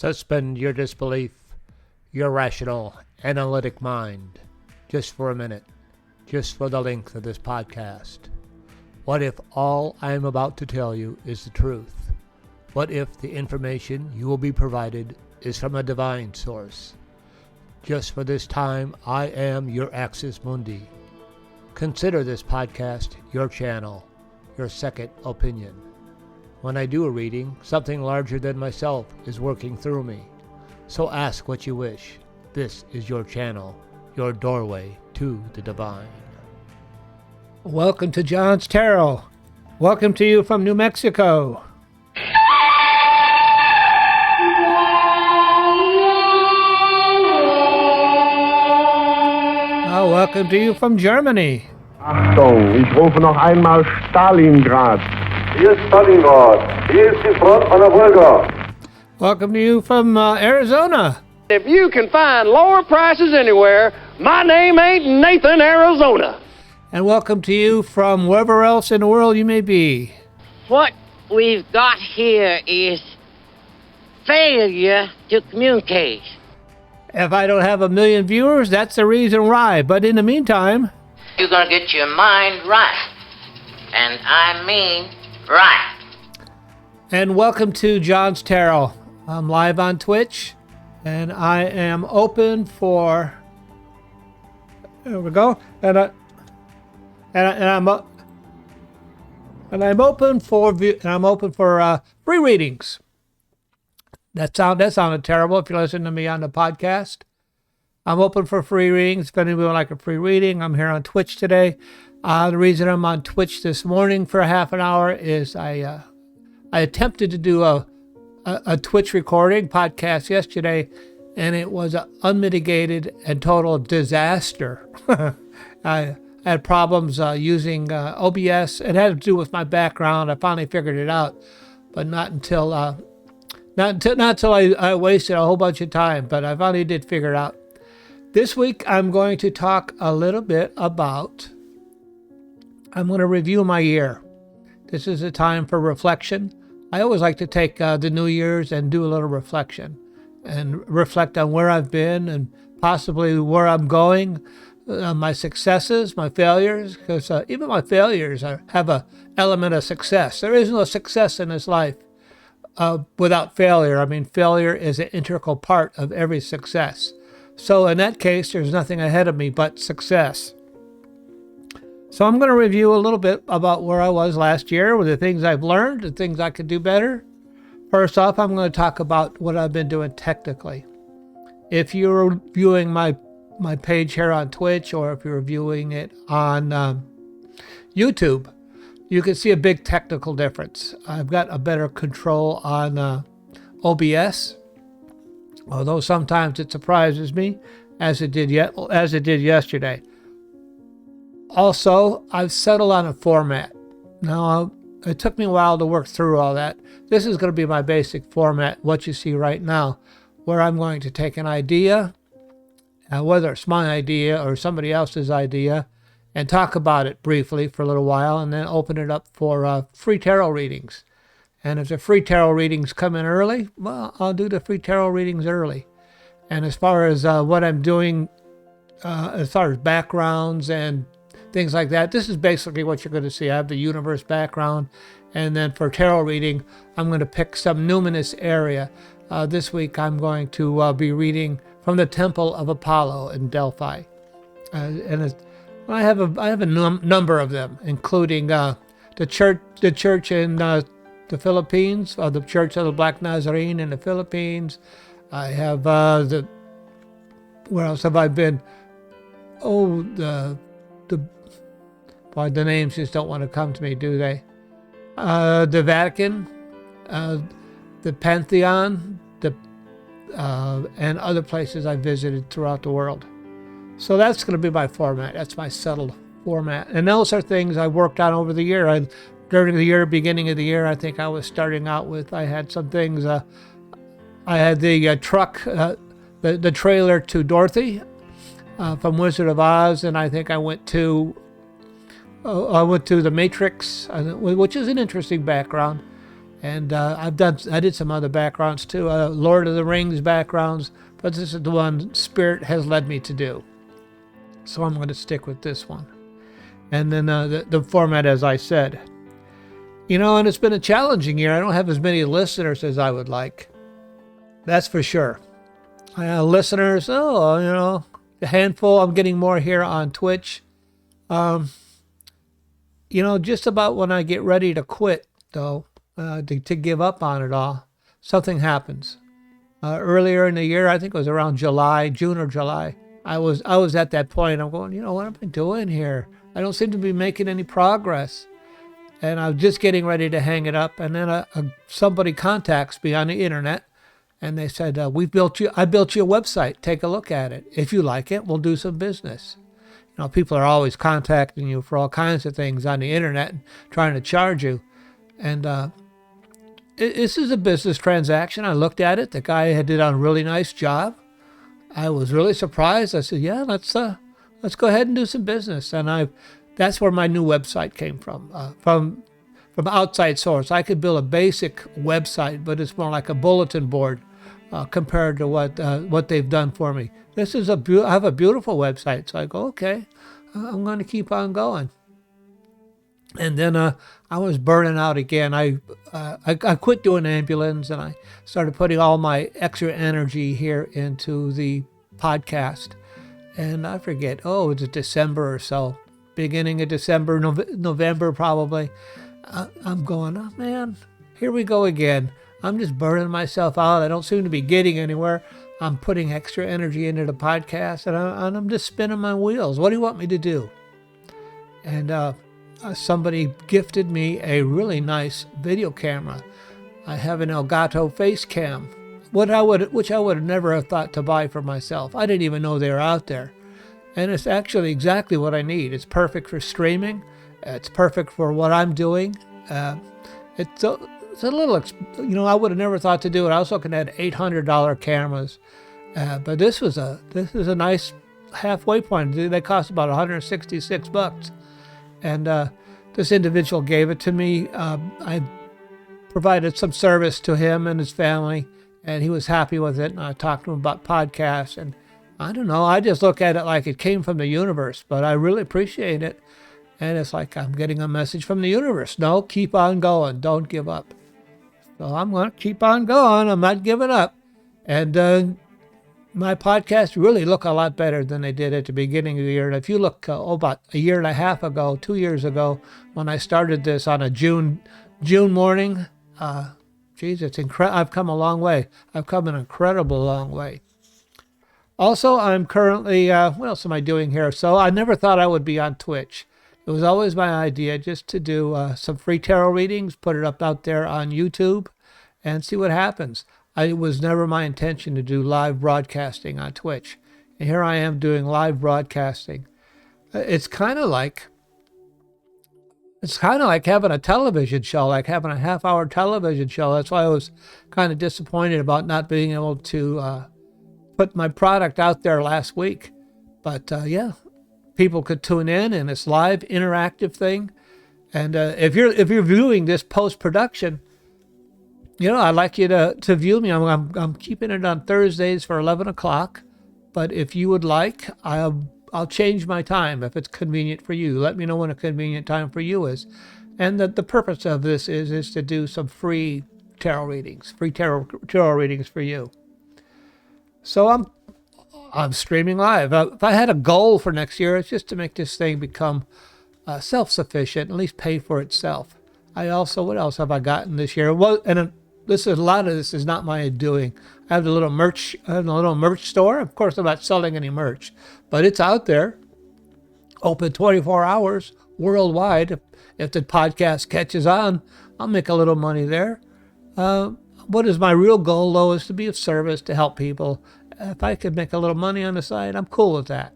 Suspend your disbelief, your rational, analytic mind, just for a minute, just for the length of this podcast. What if all I am about to tell you is the truth? What if the information you will be provided is from a divine source? Just for this time, I am your Axis Mundi. Consider this podcast your channel, your second opinion. When I do a reading, something larger than myself is working through me. So ask what you wish. This is your channel, your doorway to the divine. Welcome to John's Tarot. Welcome to you from New Mexico. Welcome to you from Germany. Achtung, ich rufe noch einmal Stalingrad. Hier ist Stalingrad. Hier ist die Front an der Wolga. Welcome to you from Arizona. If you can find lower prices anywhere, my name ain't Nathan, Arizona. And welcome to you from wherever else in the world you may be. What we've got here is failure to communicate. If I don't have 1 million viewers, that's the reason why. But in the meantime, You're gonna get your mind right. And I mean right. and welcome to John's Tarot. I'm live on Twitch, and I am open for. There we go. And I'm open for free readings. That sounded terrible if you listen to me on the podcast. I'm open for free readings. If anyone would like a free reading, I'm here on Twitch today. The reason I'm on Twitch this morning for a half an hour is I attempted to do a Twitch recording podcast yesterday, and it was an unmitigated and total disaster. I had problems using OBS. It had to do with my background. I finally figured it out, but not until I wasted a whole bunch of time. But I finally did figure it out. This week, I'm going to talk a little bit about. I'm going to review my year. This is a time for reflection. I always like to take the New Year's and do a little reflection and reflect on where I've been and possibly where I'm going, my successes, my failures, because even my failures have an element of success. There is no success in this life without failure. I mean, failure is an integral part of every success. So in that case, there's nothing ahead of me but success. So I'm going to review a little bit about where I was last year, with the things I've learned, the things I could do better. First off, I'm going to talk about what I've been doing technically. If you're viewing my page here on Twitch, or if you're viewing it on YouTube, you can see a big technical difference. I've got a better control on OBS, although sometimes it surprises me, as it did yesterday. Also, I've settled on a format. Now, it took me a while to work through all that. This is going to be my basic format, what you see right now, where I'm going to take an idea, whether it's my idea or somebody else's idea, and talk about it briefly for a little while, and then open it up for free tarot readings. And if the free tarot readings come in early, well, I'll do the free tarot readings early. And as far as what I'm doing, as far as backgrounds and things like that, this is basically what you're going to see. I have the universe background, and then for tarot reading, I'm going to pick some numinous area. This week, I'm going to be reading from the Temple of Apollo in Delphi, and I have a number of them, including the church in the Philippines, the Church of the Black Nazarene in the Philippines. I have where else have I been? Oh, the names just don't want to come to me, do they? The Vatican, the Pantheon, and other places I visited throughout the world. So that's going to be my format. That's my settled format. And those are things I worked on over the year. During the year, beginning of the year, I think I was starting out with, I had some things. I had the truck, the trailer to Dorothy from Wizard of Oz, and I think I went to the Matrix, which is an interesting background. And I did some other backgrounds too, Lord of the Rings backgrounds, but this is the one Spirit has led me to do. So I'm going to stick with this one. And then the format, as I said. And it's been a challenging year. I don't have as many listeners as I would like. That's for sure. Listeners, a handful. I'm getting more here on Twitch. Just about when I get ready to quit, though, to give up on it all, something happens. Earlier in the year, I think it was around June or July, I was at that point. I'm going, what am I doing here? I don't seem to be making any progress. And I was just getting ready to hang it up. And then somebody contacts me on the internet, and they said, I built you a website. Take a look at it. If you like it, we'll do some business. People are always contacting you for all kinds of things on the internet and trying to charge you. And this is a business transaction. I looked at it. The guy had did a really nice job. I was really surprised. I said, yeah, let's go ahead and do some business. And that's where my new website came from outside source. I could build a basic website, but it's more like a bulletin board compared to what they've done for me. I have a beautiful website, so I go, okay, I'm going to keep on going. And then I was burning out again. I quit doing ambulance, and I started putting all my extra energy here into the podcast. And I forget, it's December or so, beginning of December, November probably. I'm going, oh man, here we go again. I'm just burning myself out. I don't seem to be getting anywhere. I'm putting extra energy into the podcast, and I'm just spinning my wheels. What do you want me to do? And somebody gifted me a really nice video camera. I have an Elgato face cam, which I would never have thought to buy for myself. I didn't even know they were out there. And it's actually exactly what I need. It's perfect for streaming. It's perfect for what I'm doing. It's a little, I would have never thought to do it. I was looking at $800 cameras, but this is a nice halfway point. They cost about $166, and this individual gave it to me. I provided some service to him and his family, and he was happy with it. And I talked to him about podcasts, and I don't know. I just look at it like it came from the universe, but I really appreciate it. And it's like I'm getting a message from the universe. No, keep on going. Don't give up. So I'm going to keep on going. I'm not giving up. And my podcasts really look a lot better than they did at the beginning of the year. And if you look about a year and a half ago, 2 years ago, when I started this on a June morning, it's incredible. I've come a long way. I've come an incredible long way. Also, I'm currently, what else am I doing here? So I never thought I would be on Twitch. It was always my idea just to do some free tarot readings, put it up out there on YouTube, and see what happens. It was never my intention to do live broadcasting on Twitch. And here I am doing live broadcasting. It's kind of like having a television show, like having a half-hour television show. That's why I was kind of disappointed about not being able to put my product out there last week. But yeah, people could tune in, and it's live, interactive thing. And if you're viewing this post-production, I'd like you to view me. I'm keeping it on Thursdays for 11 o'clock. But if you would like, I'll change my time if it's convenient for you. Let me know when a convenient time for you is. And the purpose of this is to do some free tarot readings for you. So I'm streaming live. If I had a goal for next year, it's just to make this thing become self-sufficient, at least pay for itself. What else have I gotten this year? Well, and a lot of this is not my doing. I have a little merch store. Of course, I'm not selling any merch, but it's out there, open 24 hours worldwide. If the podcast catches on, I'll make a little money there. What is my real goal, though, is to be of service, to help people. If I could make a little money on the side, I'm cool with that.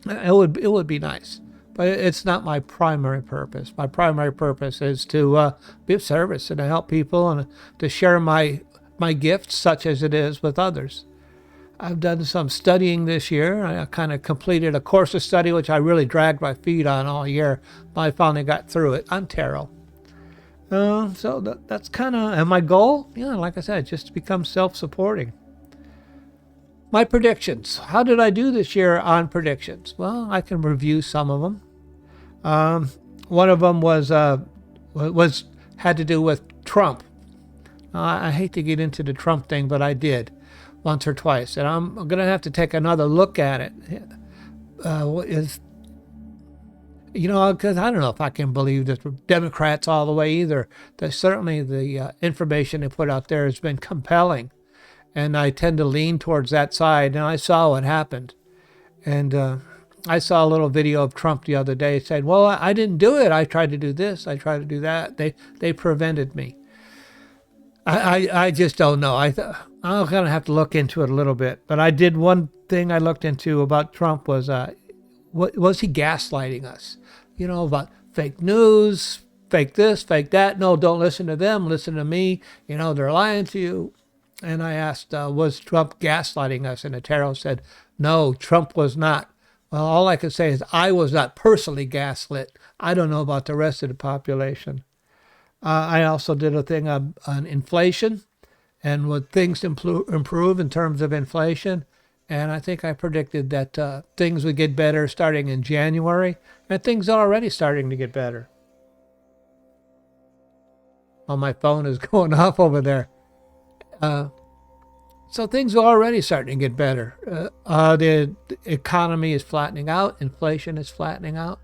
It would be nice, but it's not my primary purpose. My primary purpose is to be of service and to help people and to share my gifts, such as it is, with others. I've done some studying this year. I kind of completed a course of study, which I really dragged my feet on all year, but I finally got through it on tarot. So that's kind of, and my goal, like I said, just to become self-supporting. My predictions. How did I do this year on predictions? Well, I can review some of them. One of them was had to do with Trump. I hate to get into the Trump thing, but I did once or twice, and I'm going to have to take another look at it. Because I don't know if I can believe the Democrats all the way either. Certainly the information they put out there has been compelling, and I tend to lean towards that side, and I saw what happened. And I saw a little video of Trump the other day saying, well, I didn't do it. I tried to do this. I tried to do that. They prevented me. I just don't know. I'm going to have to look into it a little bit. But I did one thing I looked into about Trump was was he gaslighting us? About fake news, fake this, fake that. No, don't listen to them. Listen to me. They're lying to you. And I asked, was Trump gaslighting us? And Otero said, no, Trump was not. Well, all I can say is I was not personally gaslit. I don't know about the rest of the population. I also did a thing on inflation and would things improve in terms of inflation. And I think I predicted that things would get better starting in January. And things are already starting to get better. Oh, my phone is going off over there. So things are already starting to get better. The economy is flattening out. Inflation is flattening out.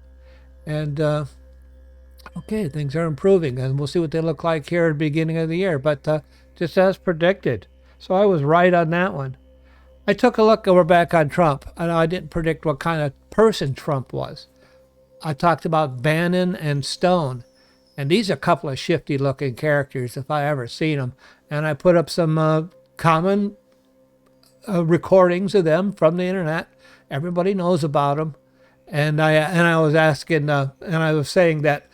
And, okay, things are improving. And we'll see what they look like here at the beginning of the year. But just as predicted. So I was right on that one. I took a look over back on Trump. I didn't predict what kind of person Trump was. I talked about Bannon and Stone. And these are a couple of shifty-looking characters, if I ever seen them. And I put up some common recordings of them from the internet. Everybody knows about them. And I was asking, and I was saying that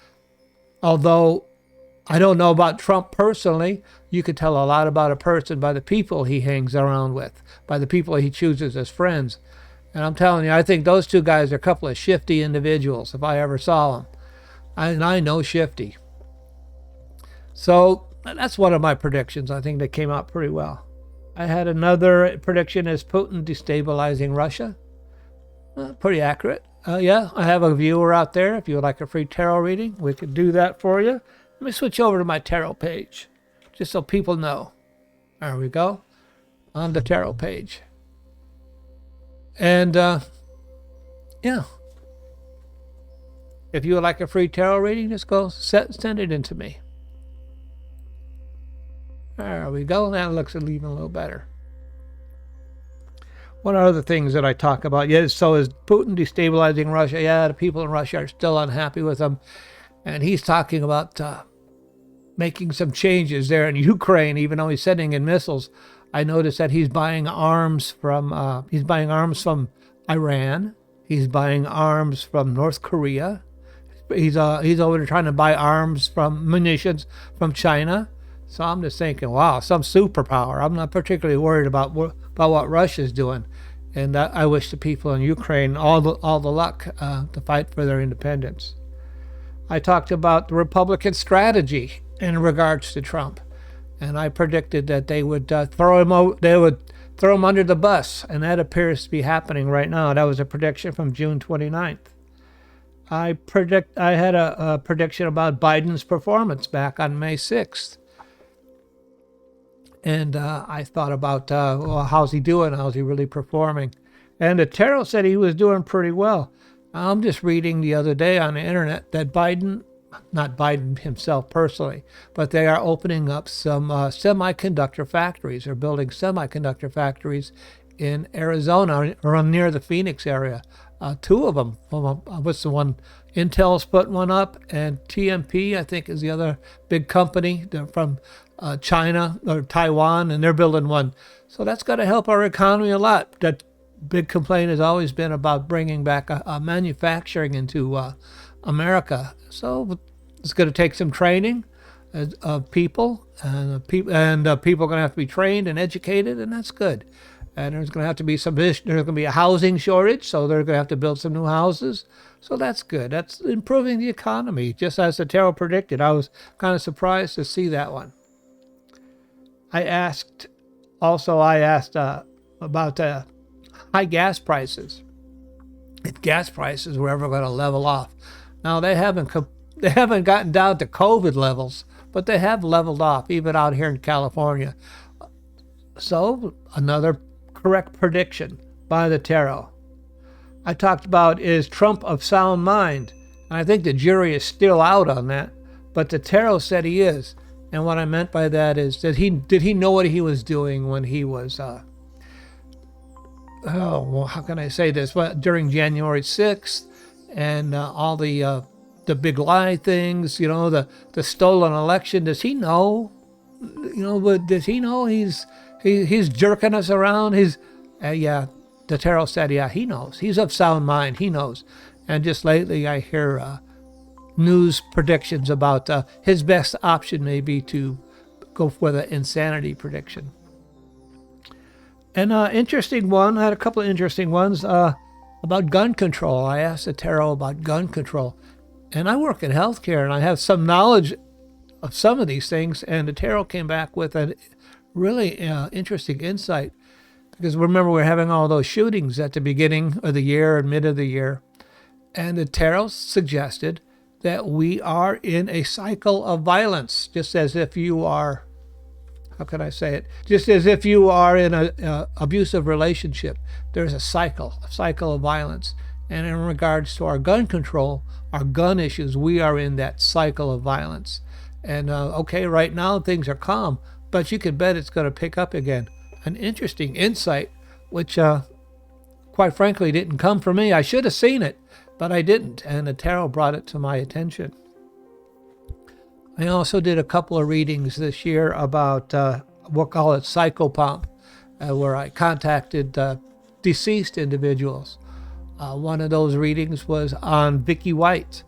although I don't know about Trump personally, you could tell a lot about a person by the people he hangs around with, by the people he chooses as friends. And I'm telling you, I think those two guys are a couple of shifty individuals, if I ever saw them. And I know shifty. So that's one of my predictions. I think they came out pretty well. I had another prediction as Putin destabilizing Russia. Pretty accurate. Yeah, I have a viewer out there. If you would like a free tarot reading, we could do that for you. Let me switch over to my tarot page, just so people know. There we go, on the tarot page. And, yeah. If you would like a free tarot reading, just go send it in to me. There we go. That looks even a little better. One of the other things that I talk about, so is Putin destabilizing Russia. Yeah, the people in Russia are still unhappy with him. And he's talking about making some changes there in Ukraine, even though he's sending in missiles. I noticed that he's buying arms from Iran. He's buying arms from North Korea. He's over there trying to buy munitions from China. So I'm just thinking, wow, some superpower. I'm not particularly worried about what Russia's doing. And I wish the people in Ukraine all the luck to fight for their independence. I talked about the Republican strategy in regards to Trump. And I predicted that they would throw him under the bus. And that appears to be happening right now. That was a prediction from June 29th. I had a prediction about Biden's performance back on May 6th. And I thought about, how's he doing? How's he really performing? And the tarot said he was doing pretty well. I'm just reading the other day on the internet that Biden, not Biden himself personally, but they are opening up some semiconductor factories, or building semiconductor factories in Arizona, or near the Phoenix area. Two of them. What's the one? Intel's putting one up, and TMP, I think, is the other big company. They're from China or Taiwan, and they're building one. So that's going to help our economy a lot. That big complaint has always been about bringing back a manufacturing into America. So it's going to take some training of people, and people are going to have to be trained and educated, and that's good. And there's going to have to be there's going to be a housing shortage, so they're going to have to build some new houses. So that's good. That's improving the economy, just as the tarot predicted. I was kind of surprised to see that one. I asked about high gas prices. If gas prices were ever going to level off. Now, they haven't gotten down to COVID levels, but they have leveled off, even out here in California. So, another correct prediction by the tarot. I talked about, is Trump of sound mind? And I think the jury is still out on that, but the tarot said he is. And what I meant by that is, did he know what he was doing when he was, how can I say this? Well, during January 6th and all the big lie things, the stolen election. Does he know? But does he know he's jerking us around? The tarot said, yeah, he knows. He's of sound mind. He knows. And just lately I hear news predictions about his best option may be to go for the insanity prediction. And interesting one, I had a couple of interesting ones about gun control. I asked the tarot about gun control. And I work in healthcare, and I have some knowledge of some of these things, and the tarot came back with a really interesting insight. Because remember, we're having all those shootings at the beginning of the year and mid of the year. And the tarot suggested that we are in a cycle of violence, just as if you are, how can I say it? Just as if you are in an abusive relationship. There's a cycle of violence. And in regards to our gun control, our gun issues, we are in that cycle of violence. And right now things are calm, but you can bet it's going to pick up again. An interesting insight, which quite frankly didn't come from me. I should have seen it, but I didn't, and the tarot brought it to my attention. I also did a couple of readings this year about, we'll call it psychopomp, where I contacted deceased individuals. One of those readings was on Vicky White.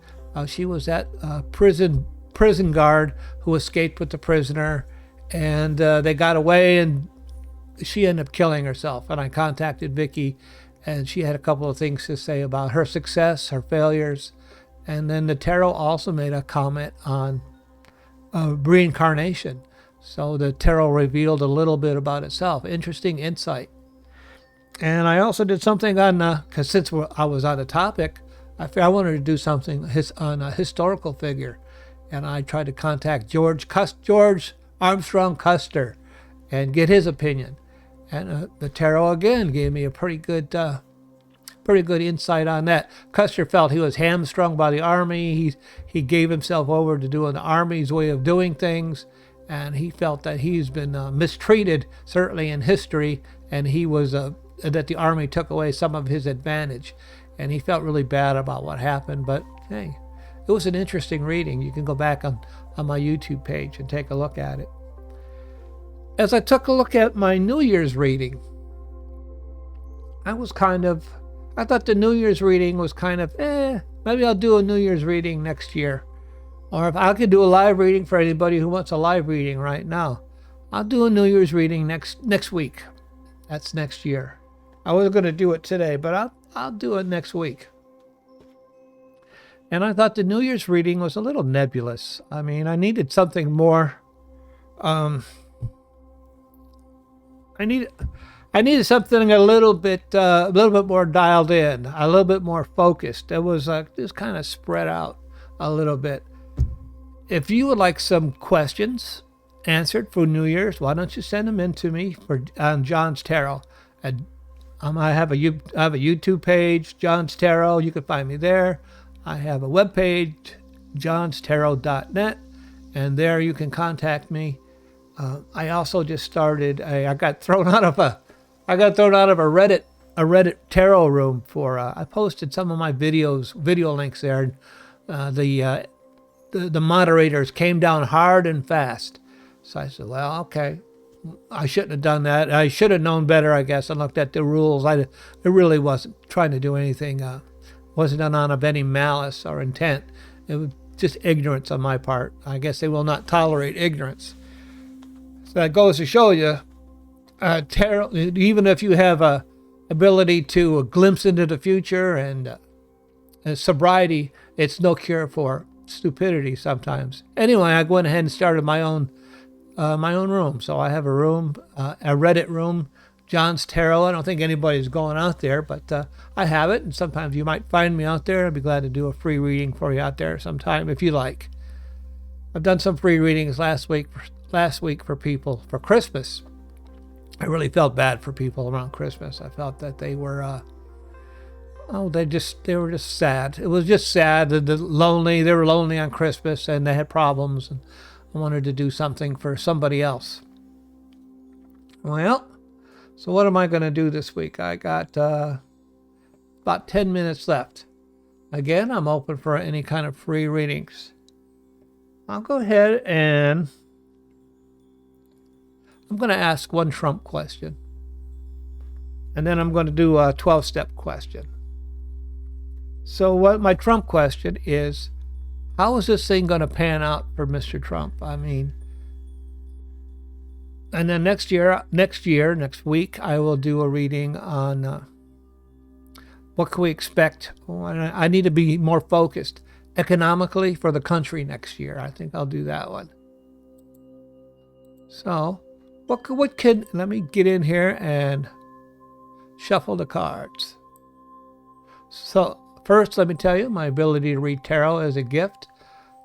She was that prison guard who escaped with the prisoner, and they got away, and she ended up killing herself. And I contacted Vicky, and she had a couple of things to say about her success, her failures. And then the tarot also made a comment on reincarnation. So the tarot revealed a little bit about itself. Interesting insight. And I also did something on, because since I was on the topic, I wanted to do something on a historical figure. And I tried to contact George Armstrong Custer and get his opinion. And the tarot again gave me a pretty good insight on that. Custer felt he was hamstrung by the Army. He gave himself over to doing the Army's way of doing things, and he felt that he's been mistreated, certainly in history, and he was that the Army took away some of his advantage, and he felt really bad about what happened. But hey, it was an interesting reading. You can go back on my YouTube page and take a look at it. As I took a look at my New Year's reading, I thought the New Year's reading was maybe I'll do a New Year's reading next year. Or if I could do a live reading for anybody who wants a live reading right now, I'll do a New Year's reading next week. That's next year. I was going to do it today, but I'll do it next week. And I thought the New Year's reading was a little nebulous. I mean, I needed something more. I needed something a little bit more dialed in, a little bit more focused. It was just kind of spread out a little bit. If you would like some questions answered for New Year's, why don't you send them in to me on John's Tarot? I have a YouTube page, John's Tarot. You can find me there. I have a webpage, johnstarot.net, and there you can contact me. I also just started. I got thrown out of a Reddit tarot room for. I posted some of my video links there. The moderators came down hard and fast. So I said, well, okay, I shouldn't have done that. I should have known better, I guess, and looked at the rules. It really wasn't trying to do anything. Wasn't done out of any malice or intent. It was just ignorance on my part. I guess they will not tolerate ignorance. So that goes to show you, tarot, even if you have a ability to glimpse into the future and sobriety, it's no cure for stupidity sometimes. Anyway, I went ahead and started my own room. So I have a room, a Reddit room, John's Tarot. I don't think anybody's going out there, but I have it, and sometimes you might find me out there. I'd be glad to do a free reading for you out there sometime if you like. I've done some free readings last week for people for Christmas. I really felt bad for people around Christmas. I felt that they were they were just sad. It was just sad. Lonely. They were lonely on Christmas and they had problems, and I wanted to do something for somebody else. Well, so what am I going to do this week? I got about 10 minutes left. Again, I'm open for any kind of free readings. I'll go ahead and I'm going to ask one Trump question. And then I'm going to do a 12-step question. So what my Trump question is, how is this thing going to pan out for Mr. Trump? I mean, and then next week, I will do a reading on what can we expect. I need to be more focused economically for the country next year. I think I'll do that one. So, let me get in here and shuffle the cards. So, first, let me tell you, my ability to read tarot is a gift,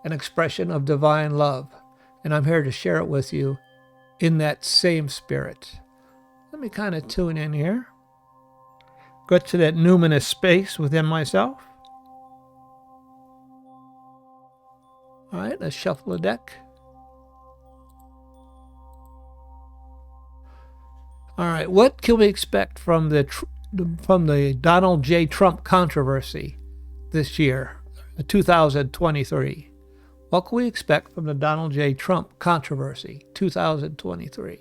an expression of divine love, and I'm here to share it with you in that same spirit. Let me kind of tune in here. Go to that numinous space within myself. All right, let's shuffle the deck. All right, what can we expect from the Donald J. Trump controversy this year, 2023? What can we expect from the Donald J. Trump controversy, 2023?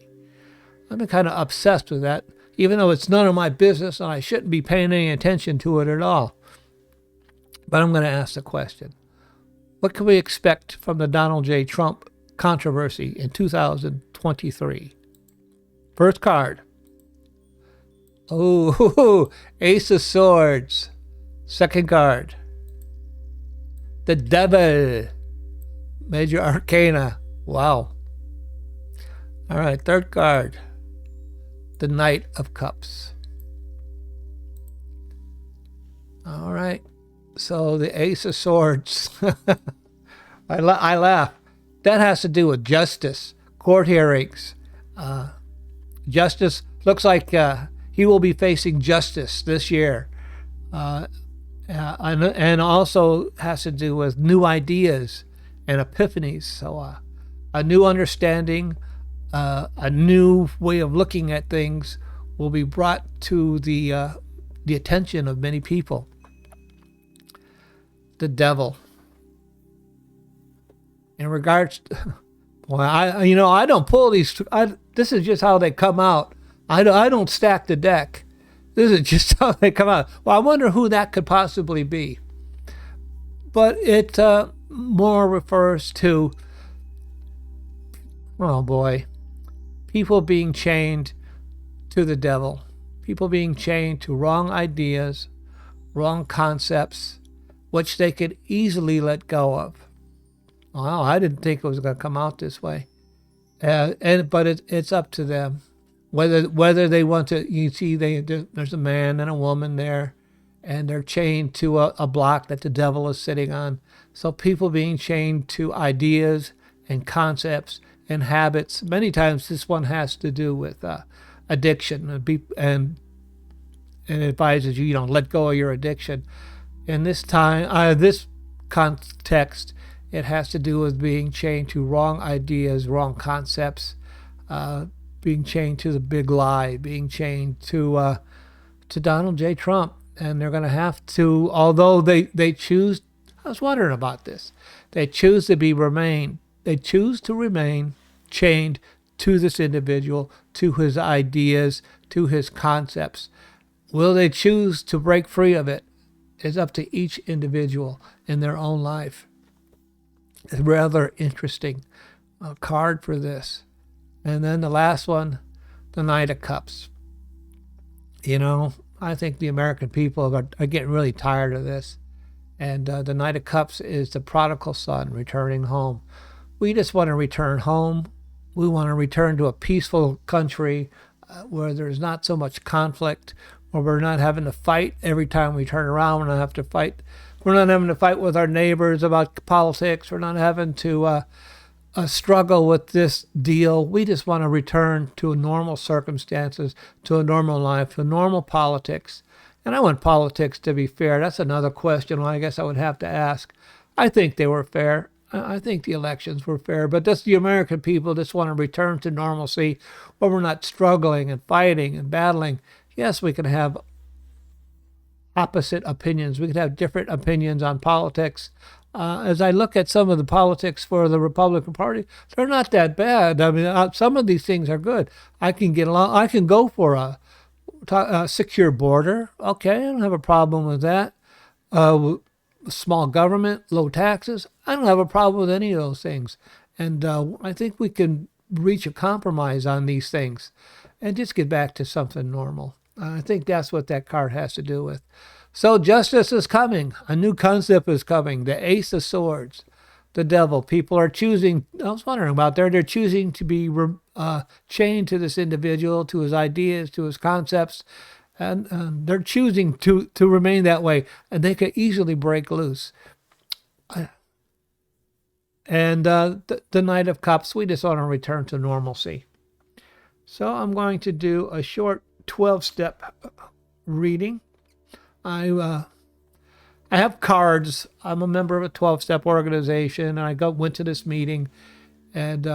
I'm kind of obsessed with that, even though it's none of my business and I shouldn't be paying any attention to it at all. But I'm going to ask the question. What can we expect from the Donald J. Trump controversy in 2023? First card. Oh, Ace of Swords. Second card. The Devil. Major Arcana. Wow. All right, third card. The Knight of Cups. All right. So the Ace of Swords. I laugh. That has to do with justice, court hearings. Justice looks like he will be facing justice this year. And also has to do with new ideas and epiphanies. So a new understanding, a new way of looking at things will be brought to the attention of many people. The Devil. In regards to, well, I don't pull these. This is just how they come out. I don't stack the deck. This is just how they come out. Well, I wonder who that could possibly be. But it more refers to, oh boy, people being chained to the devil. People being chained to wrong ideas, wrong concepts, which they could easily let go of. Wow, I didn't think it was going to come out this way. But it's up to them. Whether they want to, you see, there's a man and a woman there, and they're chained to a block that the devil is sitting on. So people being chained to ideas and concepts and habits. Many times this one has to do with addiction, and advises you, let go of your addiction. In this time, this context, it has to do with being chained to wrong ideas, wrong concepts, being chained to the big lie, being chained to Donald J. Trump. And they're going to have to, although they choose, I was wondering about this, they choose to remain chained to this individual, to his ideas, to his concepts. Will they choose to break free of it? It's up to each individual in their own life. It's rather interesting card for this. And then the last one, the Knight of Cups. You know, I think the American people are getting really tired of this. And the Knight of Cups is the prodigal son returning home. We just want to return home. We want to return to a peaceful country where there's not so much conflict, where we're not having to fight every time we turn around. We're not having to fight. We're not having to fight with our neighbors about politics. We're not having to struggle with this deal. We just want to return to normal circumstances, to a normal life, to normal politics. And I want politics to be fair. That's another question I guess I would have to ask. I think they were fair. I think the elections were fair, but the American people just want to return to normalcy where we're not struggling and fighting and battling. Yes, we can have opposite opinions. We could have different opinions on politics. As I look at some of the politics for the Republican Party, they're not that bad. I mean, some of these things are good. I can get along. I can go for a secure border. Okay, I don't have a problem with that. Small government, low taxes. I don't have a problem with any of those things. And I think we can reach a compromise on these things and just get back to something normal. I think that's what that card has to do with. So justice is coming. A new concept is coming. The Ace of Swords, the devil. People are choosing, I was wondering about they're choosing to be chained to this individual, to his ideas, to his concepts. And they're choosing to remain that way, and they could easily break loose. And the Knight of Cups, we just want to return to normalcy. So I'm going to do a short 12-step reading. I have cards. I'm a member of a 12-step organization, and I went to this meeting, and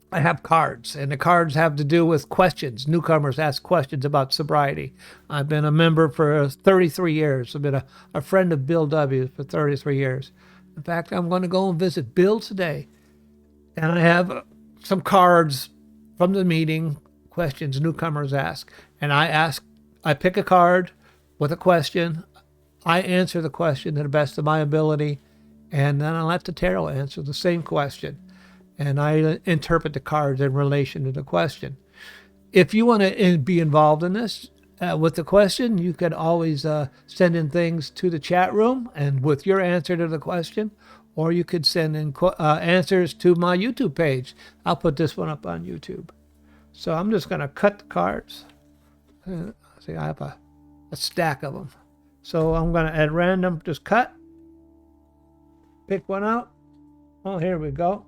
I have cards, and the cards have to do with questions. Newcomers ask questions about sobriety. I've been a member for 33 years. I've been a friend of Bill W. for 33 years. In fact, I'm going to go and visit Bill today. And I have some cards from the meeting, questions newcomers ask. And I pick a card with a question. I answer the question to the best of my ability. And then I let the tarot answer the same question. And I interpret the cards in relation to the question. If you want to be involved in this with the question, you can always send in things to the chat room and with your answer to the question, or you could send in answers to my YouTube page. I'll put this one up on YouTube. So I'm just going to cut the cards. See, I have a stack of them. So I'm going to, at random, just cut. Pick one out. Oh, here we go.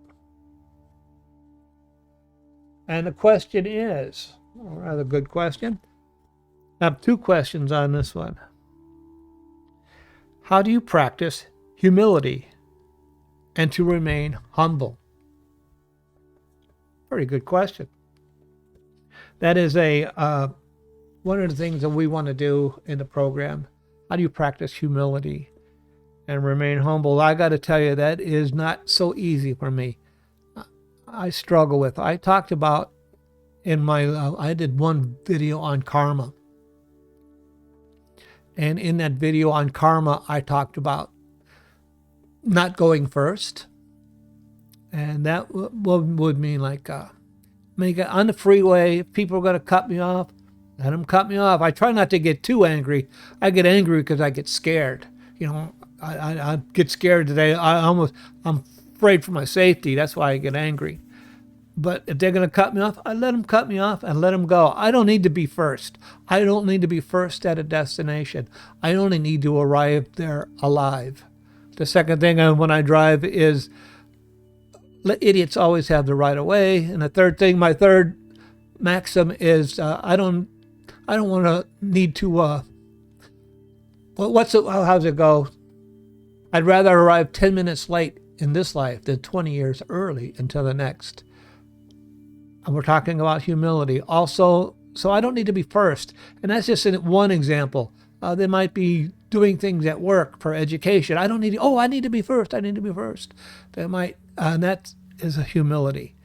And the question is, a rather good question. I have two questions on this one. How do you practice humility and to remain humble? Very good question. That is one of the things that we want to do in the program. How do you practice humility and remain humble? I got to tell you, that is not so easy for me. I struggle with. I talked about I did one video on karma. And in that video on karma, I talked about not going first. And that would mean like, on the freeway, if people are going to cut me off, let them cut me off. I try not to get too angry. I get angry because I get scared. You know, I get scared today. I'm afraid for my safety. That's why I get angry. But if they're going to cut me off, I let them cut me off and let them go. I don't need to be first. I don't need to be first at a destination. I only need to arrive there alive. The second thing when I drive is let idiots always have the right of way. And the third thing, my third maxim is I don't want to need to. How's it go? I'd rather arrive 10 minutes late in this life than 20 years early until the next. And we're talking about humility. Also, so I don't need to be first. And that's just one example. They might be doing things at work for education. I need to be first. I need to be first. They might, and that is a humility.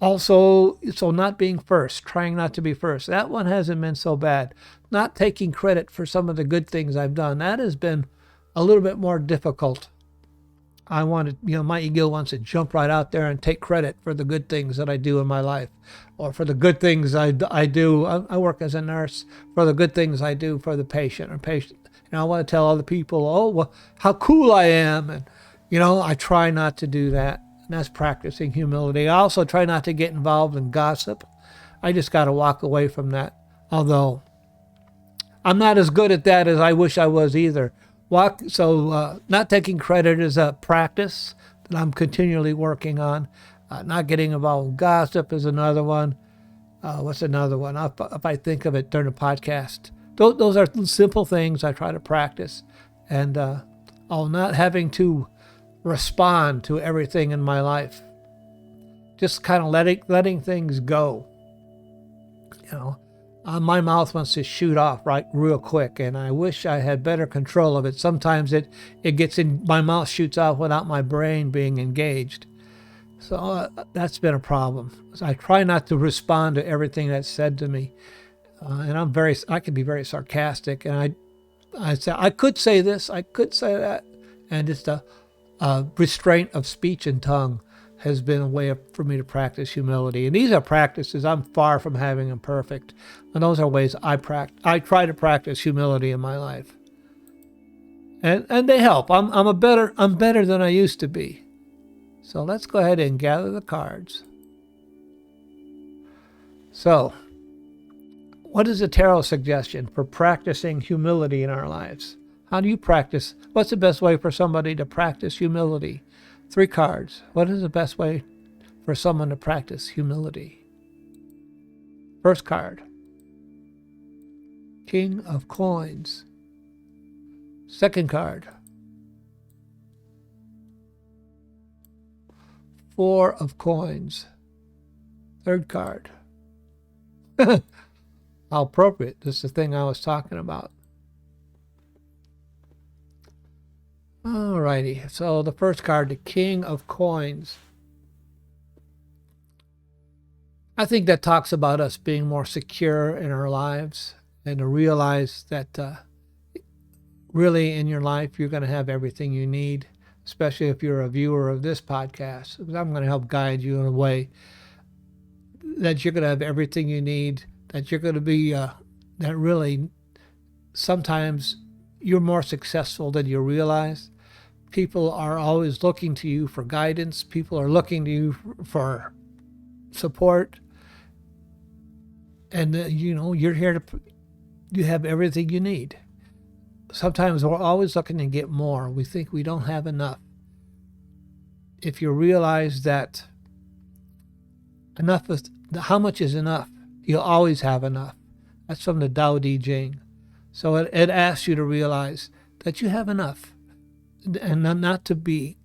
Also, so not being first, trying not to be first. That one hasn't been so bad. Not taking credit for some of the good things I've done. That has been a little bit more difficult. I wanted, my ego wants to jump right out there and take credit for the good things that I do in my life, or for the good things I do. I work as a nurse, for the good things I do for the patient. I want to tell other people, oh, well, how cool I am. And, I try not to do that. And that's practicing humility. I also try not to get involved in gossip. I just got to walk away from that. Although I'm not as good at that as I wish I was either. Not taking credit is a practice that I'm continually working on. Not getting involved in gossip is another one. What's another one? If I think of it during the podcast. Those are simple things I try to practice. And not having to respond to everything in my life. Just kind of letting things go. My mouth wants to shoot off real quick, and I wish I had better control of it. Sometimes it gets in, my mouth shoots off without my brain being engaged. So that's been a problem. So I try not to respond to everything that's said to me, and I can be very sarcastic, and I say I could say this, I could say that, and it's the restraint of speech and tongue has been a way for me to practice humility. And these are practices. I'm far from having them perfect. And those are ways I try to practice humility in my life. And they help. I'm better than I used to be. So let's go ahead and gather the cards. So, what is the tarot suggestion for practicing humility in our lives? How do you practice? What's the best way for somebody to practice humility? 3 cards. What is the best way for someone to practice humility? First card. King of Coins. Second card. 4 of Coins. Third card. How appropriate. This is the thing I was talking about. Alrighty, so the first card, the King of Coins. I think that talks about us being more secure in our lives, and to realize that really in your life you're going to have everything you need, especially if you're a viewer of this podcast. Because I'm going to help guide you in a way that you're going to have everything you need, that you're going to be, that really sometimes you're more successful than you realize. People are always looking to you for guidance. People are looking to you for support. And, you're here you have everything you need. Sometimes we're always looking to get more. We think we don't have enough. If you realize that how much is enough, you'll always have enough. That's from the Tao Te Ching. So it asks you to realize that you have enough, and not to be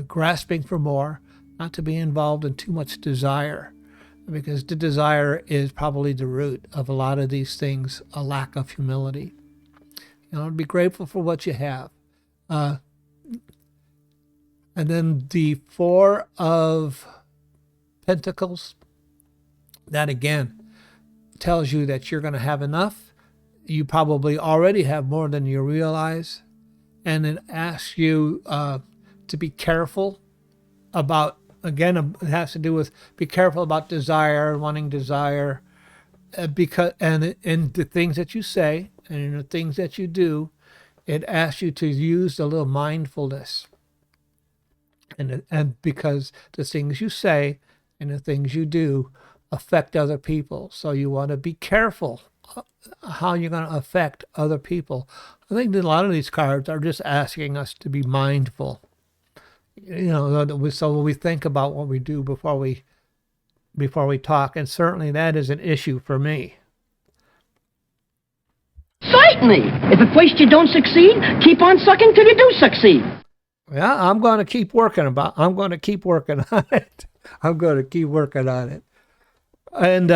grasping for more, not to be involved in too much desire, because the desire is probably the root of a lot of these things, a lack of humility. Be grateful for what you have. And then the 4 of Pentacles, that again tells you that you're going to have enough. You probably already have more than you realize. And it asks you to be careful about, again, it has to do with be careful about desire, wanting desire, because in the things that you say and in the things that you do, it asks you to use a little mindfulness. And because the things you say and the things you do affect other people. So you want to be careful how you're going to affect other people. I think that a lot of these cards are just asking us to be mindful. So we think about what we do before we talk, and certainly that is an issue for me. Certainly. If at first you don't succeed, keep on sucking till you do succeed. Yeah, I'm going to keep working on it. I'm going to keep working on it. And,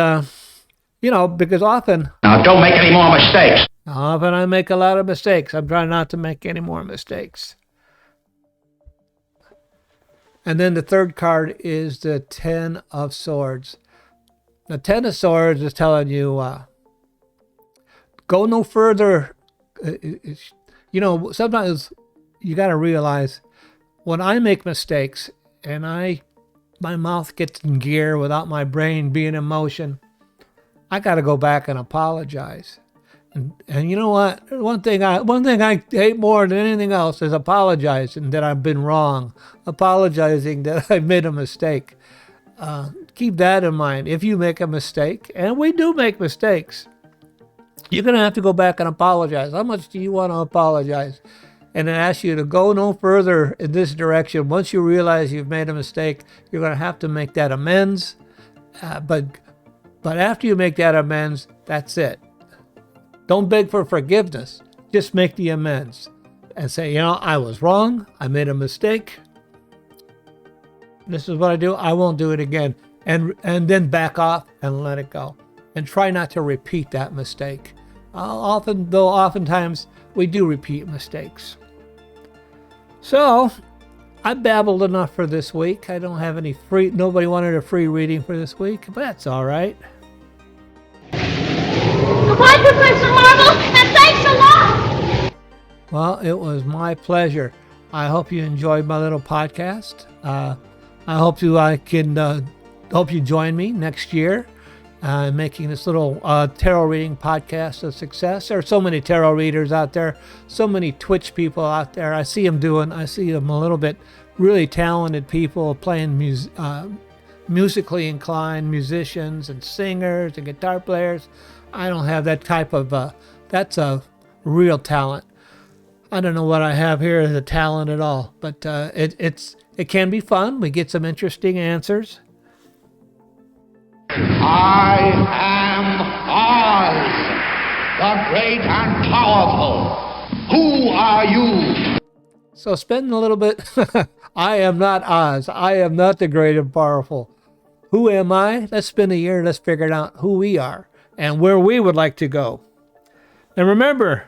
because often... Now, don't make any more mistakes. Often I make a lot of mistakes. I'm trying not to make any more mistakes. And then the third card is the 10 of Swords. The 10 of Swords is telling you, go no further. Sometimes you got to realize when I make mistakes and my mouth gets in gear without my brain being in motion, I got to go back and apologize. And you know what? One thing I hate more than anything else is apologizing that I've been wrong, apologizing that I've made a mistake. Keep that in mind. If you make a mistake, and we do make mistakes, you're going to have to go back and apologize. How much do you want to apologize? And I ask you to go no further in this direction. Once you realize you've made a mistake, you're going to have to make that amends. But after you make that amends, that's it. Don't beg for forgiveness. Just make the amends and say, I was wrong. I made a mistake. This is what I do. I won't do it again. And then back off and let it go. And try not to repeat that mistake. Oftentimes we do repeat mistakes. So, I babbled enough for this week. I don't have nobody wanted a free reading for this week, but that's all right. Goodbye, Professor Marvel, and thanks a lot! Well, it was my pleasure. I hope you enjoyed my little podcast. I hope you join me next year making this little tarot reading podcast a success. There are so many tarot readers out there, so many Twitch people out there. I see them a little bit really talented people playing musically inclined musicians and singers and guitar players. I don't have that type of, that's a real talent. I don't know what I have here as a talent at all, but it can be fun. We get some interesting answers. I am Oz, the great and powerful. Who are you? So spend a little bit, I am not Oz. I am not the great and powerful. Who am I? Let's spend a year, let's figure out who we are and where we would like to go. And remember,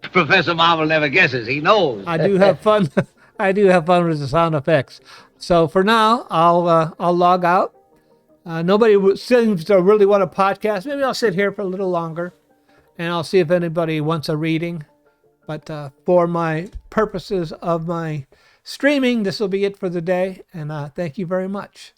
Professor Marvel never guesses, he knows. I do have fun. I do have fun with the sound effects. So for now, I'll log out. Nobody seems to really want a podcast. Maybe I'll sit here for a little longer, and I'll see if anybody wants a reading. But for my purposes of my streaming, this will be it for the day. And thank you very much.